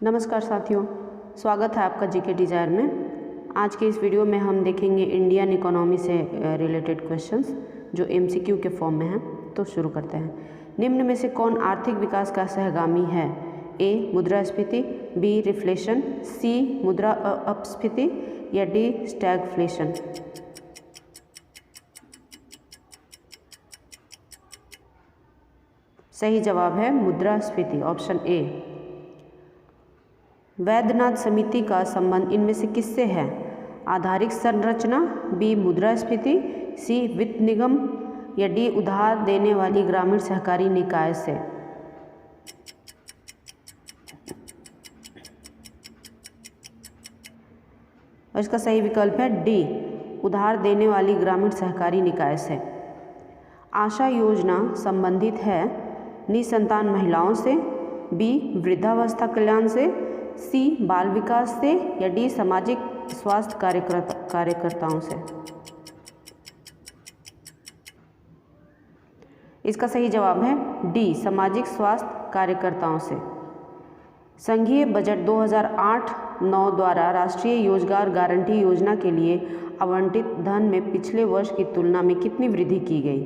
नमस्कार साथियों, स्वागत है आपका जीके डिज़ायर में। आज के इस वीडियो में हम देखेंगे इंडियन इकोनॉमी से रिलेटेड क्वेश्चंस जो एमसीक्यू के फॉर्म में हैं। तो शुरू करते हैं। निम्न में से कौन आर्थिक विकास का सहगामी है? ए मुद्रास्फीति, बी रिफ्लेशन, सी मुद्रा अपस्फीति या डी स्टैगफ्लेशन। सही जवाब है मुद्रास्फीति, ऑप्शन ए। वैद्यनाथ समिति का संबंध इनमें से किससे है? आधारिक संरचना, बी मुद्रास्फीति, सी वित्त निगम या डी उधार देने वाली ग्रामीण सहकारी निकाय से। और इसका सही विकल्प है डी उधार देने वाली ग्रामीण सहकारी निकाय से। आशा योजना संबंधित है निसंतान महिलाओं से, बी वृद्धावस्था कल्याण से, सी बाल विकास से या डी सामाजिक स्वास्थ्य कार्यकर्ताओं से। इसका सही जवाब है डी सामाजिक स्वास्थ्य कार्यकर्ताओं से। संघीय बजट 2008-9 द्वारा राष्ट्रीय रोजगार गारंटी योजना के लिए आवंटित धन में पिछले वर्ष की तुलना में कितनी वृद्धि की गई?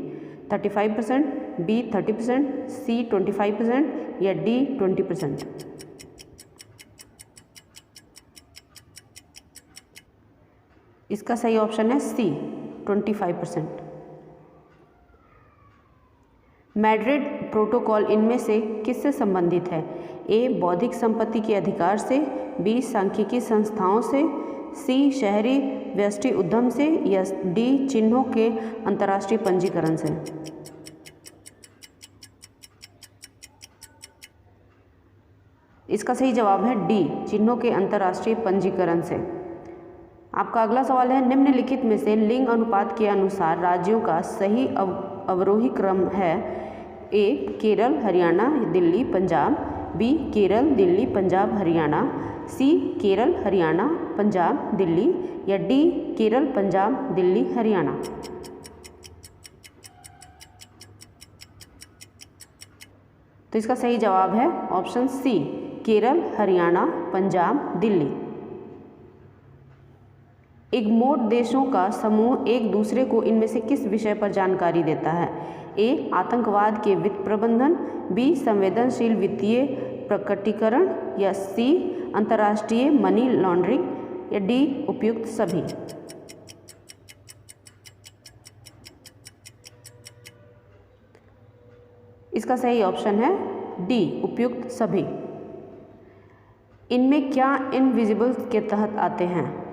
35%, बी 30%, सी 25% या डी 20%। इसका सही ऑप्शन है सी 25%। मैड्रिड प्रोटोकॉल इनमें से किससे संबंधित है? ए बौद्धिक संपत्ति के अधिकार से, बी सांख्यिकी संस्थाओं से, सी शहरी व्यष्टि उद्यम से या डी चिन्हों के अंतर्राष्ट्रीय पंजीकरण से। इसका सही जवाब है डी चिन्हों के अंतर्राष्ट्रीय पंजीकरण से। आपका अगला सवाल है, निम्नलिखित में से लिंग अनुपात के अनुसार राज्यों का सही अवरोही क्रम है? ए केरल, हरियाणा, दिल्ली, पंजाब, बी केरल, दिल्ली, पंजाब, हरियाणा, सी केरल, हरियाणा, पंजाब, दिल्ली या डी केरल, पंजाब, दिल्ली, हरियाणा। तो इसका सही जवाब है ऑप्शन सी केरल, हरियाणा, पंजाब, दिल्ली। इग्मोट देशों का समूह एक दूसरे को इनमें से किस विषय पर जानकारी देता है? ए आतंकवाद के वित्त प्रबंधन, बी संवेदनशील वित्तीय प्रकटीकरण या सी अंतर्राष्ट्रीय मनी लॉन्ड्रिंग या डी उपयुक्त सभी। इसका सही ऑप्शन है डी उपयुक्त सभी। इनमें क्या इनविजिबल के तहत आते हैं?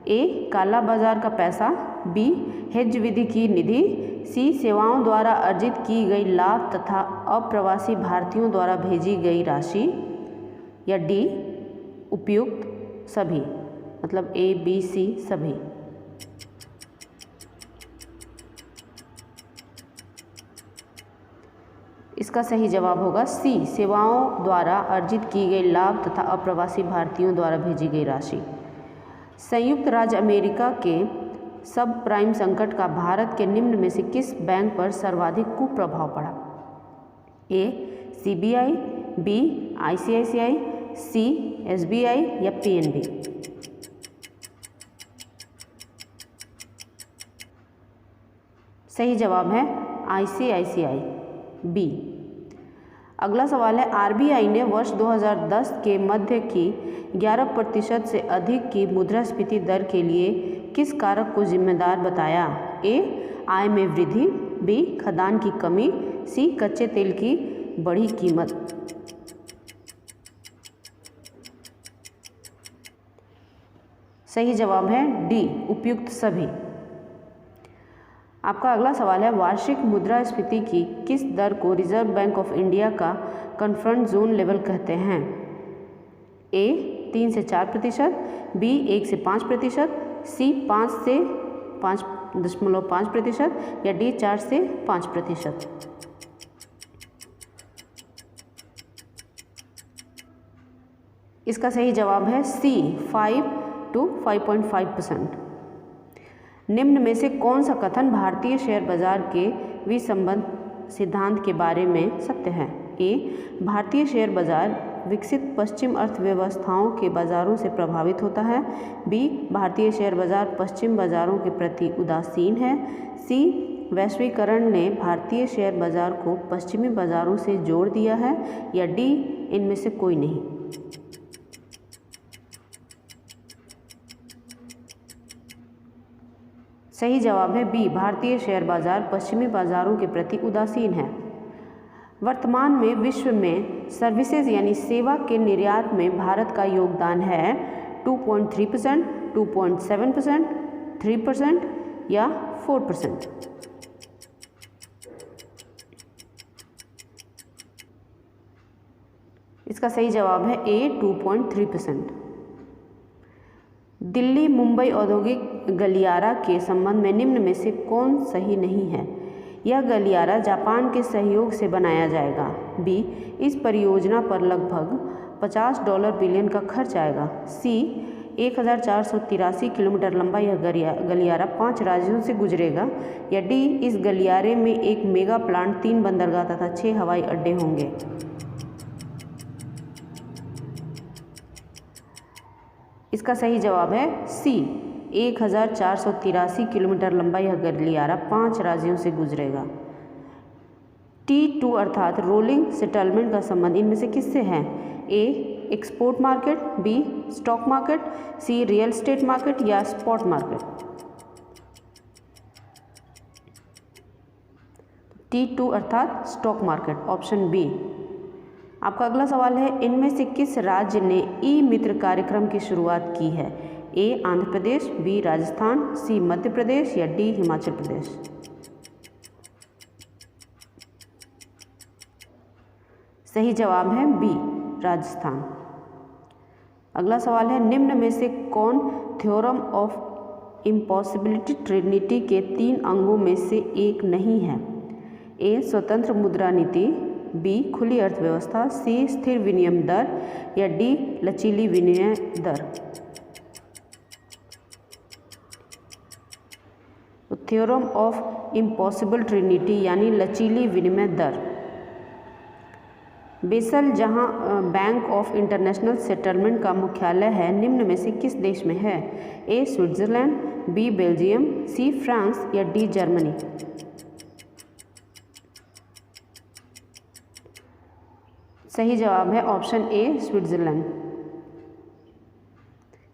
ए काला बाजार का पैसा, बी हेज विधि की निधि, सी सेवाओं द्वारा अर्जित की गई लाभ तथा अप्रवासी भारतीयों द्वारा भेजी गई राशि या डी उपयुक्त सभी, मतलब ए बी सी सभी। इसका सही जवाब होगा सी सेवाओं द्वारा अर्जित की गई लाभ तथा अप्रवासी भारतीयों द्वारा भेजी गई राशि। संयुक्त राज्य अमेरिका के सब प्राइम संकट का भारत के निम्न में से किस बैंक पर सर्वाधिक कुप्रभाव पड़ा? ए सीबीआई, बी आईसीआईसीआई, सी एसबीआई या पीएनबी। सही जवाब है आईसीआईसीआई, बी। अगला सवाल है, आरबीआई ने वर्ष 2010 के मध्य की 11% से अधिक की मुद्रास्फीति दर के लिए किस कारक को जिम्मेदार बताया? ए आय में वृद्धि, बी खदान की कमी, सी कच्चे तेल की बढ़ी कीमत। सही जवाब है डी उपयुक्त सभी। आपका अगला सवाल है, वार्षिक मुद्रास्फीति की किस दर को रिजर्व बैंक ऑफ इंडिया का कन्फ्रंट जोन लेवल कहते हैं? ए 3 से 4%, बी 1 से 5%, सी 5 से 5.5% या डी 4 से 5%। इसका सही जवाब है सी 5 to 5.5%। निम्न में से कौन सा कथन भारतीय शेयर बाजार के विसंबंध सिद्धांत के बारे में सत्य है? ए भारतीय शेयर बाजार विकसित पश्चिम अर्थव्यवस्थाओं के बाजारों से प्रभावित होता है। बी, भारतीय शेयर बाजार पश्चिम बाजारों के प्रति उदासीन है। सी, वैश्वीकरण ने भारतीय शेयर बाजार को पश्चिमी बाजारों से जोड़ दिया है। या डी, इनमें से कोई नहीं। सही जवाब है बी, भारतीय शेयर बाजार पश्चिमी बाजारों के प्रति उदासीन है। वर्तमान में विश्व में सर्विसेज यानी सेवा के निर्यात में भारत का योगदान है 2.3%, 2.7%, 3% या 4%। इसका सही जवाब है ए, 2.3%। दिल्ली मुंबई औद्योगिक गलियारा के संबंध में निम्न में से कौन सही नहीं है? यह गलियारा जापान के सहयोग से बनाया जाएगा। बी, इस परियोजना पर लगभग $50 बिलियन का खर्च आएगा। सी, 1483 किलोमीटर लंबा यह गलियारा 5 राज्यों से गुजरेगा। या डी, इस गलियारे में एक मेगा प्लांट, 3 बंदरगाह तथा 6 हवाई अड्डे होंगे। इसका सही जवाब है सी, 1483 किलोमीटर लंबा यह गलियारा 5 राज्यों से गुजरेगा। T2 अर्थात रोलिंग सेटलमेंट का संबंध इनमें से किससे है? A, export market, B, stock market, C, real estate market या स्पॉट मार्केट। T2 अर्थात स्टॉक मार्केट, ऑप्शन बी। आपका अगला सवाल है, इनमें से किस राज्य ने ई मित्र कार्यक्रम की शुरुआत की है? ए, आंध्र प्रदेश, बी, राजस्थान, सी, मध्य प्रदेश या डी, हिमाचल प्रदेश। सही जवाब है बी, राजस्थान। अगला सवाल है, निम्न में से कौन थ्योरम ऑफ इम्पॉसिबिलिटी ट्रिनिटी के 3 अंगों में से एक नहीं है? ए, स्वतंत्र मुद्रा नीति, बी, खुली अर्थव्यवस्था, सी, स्थिर विनिमय दर या डी, लचीली विनिमय दर। थ्योरम ऑफ इम्पॉसिबल ट्रिनिटी यानी लचीली विनिमय दर। बेसल, जहां बैंक ऑफ इंटरनेशनल सेटलमेंट का मुख्यालय है, निम्न में से किस देश में है? ए, स्विट्जरलैंड, बी, बेल्जियम, सी, फ्रांस या डी, जर्मनी। सही जवाब है ऑप्शन ए, स्विट्जरलैंड।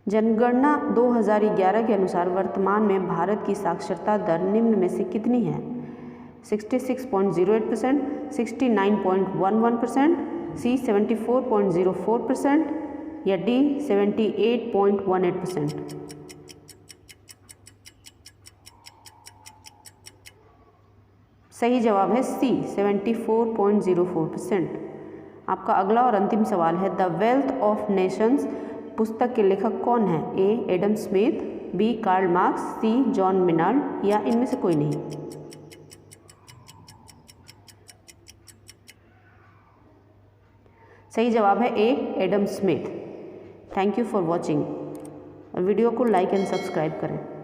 जनगणना 2011 के अनुसार वर्तमान में भारत की साक्षरता दर निम्न में से कितनी है? 66.08%, 69.11%, सी, 74.04% या डी, 78.18%। सही जवाब है सी, 74.04%। आपका अगला और अंतिम सवाल है, द वेल्थ ऑफ नेशंस पुस्तक के लेखक कौन है? A, Adam Smith, B, Karl Marx, C, John Maynard या इनमें से कोई नहीं। सही जवाब है A, Adam Smith. Thank you for watching. Video को लाइक एंड सब्सक्राइब करें।